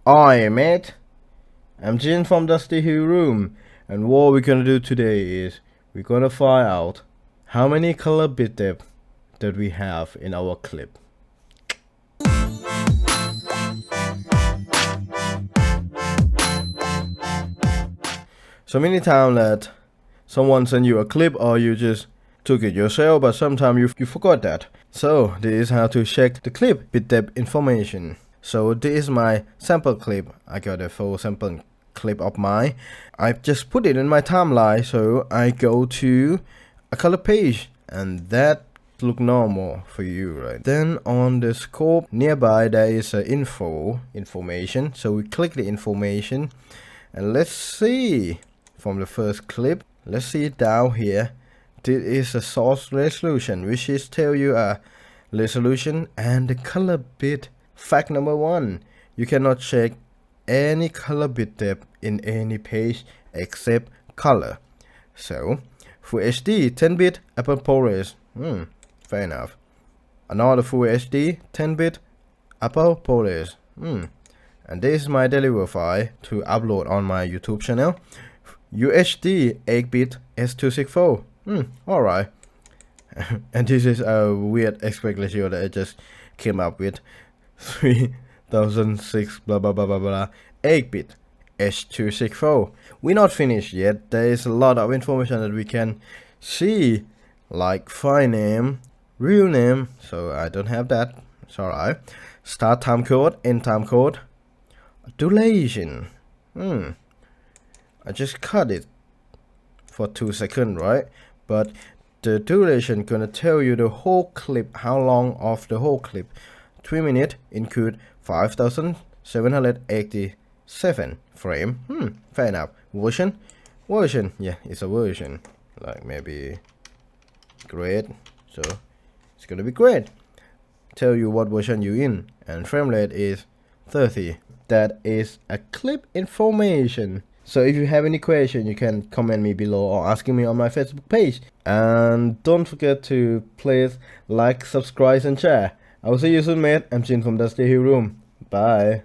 Hi mate, I'm Jinn from DustyHueRoom, and what we're gonna do today is we're gonna find out how many color bit depth that we have in our clip. So many times that someone sent you a clip or you just took it yourself, but sometimes you forgot that. So this is how to check the clip bit depth information. So this is my sample clip. I got a full sample clip of mine. I just put it in my timeline, so I go to a color page and that look normal for you, right? Then on the scope nearby there is a information, so we click the information and let's see from the first clip. Let's see down here. This is a source resolution, which is tell you a resolution and the color bit. Fact number 1, you cannot check any color bit depth in any page except color. So Full HD 10-bit Apple ProRes, fair enough. Another Full HD 10-bit Apple ProRes, and this is my deliver file to upload on my YouTube channel. UHD 8-bit S264, alright. And this is a weird aspect ratio that I just came up with. 3006 blah blah blah blah blah 8-bit S264. We're not finished yet. There is a lot of information that we can see, like file name, real name, so I don't have that, it's alright. Start time code, end time code, duration. I just cut it for 2 seconds, right? But the duration gonna tell you the whole clip, how long of the whole clip. 3 minutes include 5787 frame. Fair enough. Version, yeah, it's a version, like maybe grade, so it's gonna be great. Tell you what version you in, and frame rate is 30. That is a clip information. So if you have any question, you can comment me below or asking me on my Facebook page. And don't forget to please like, subscribe and share. I will see you soon, mate. I'm Jinn from DustyHueRoom. Bye.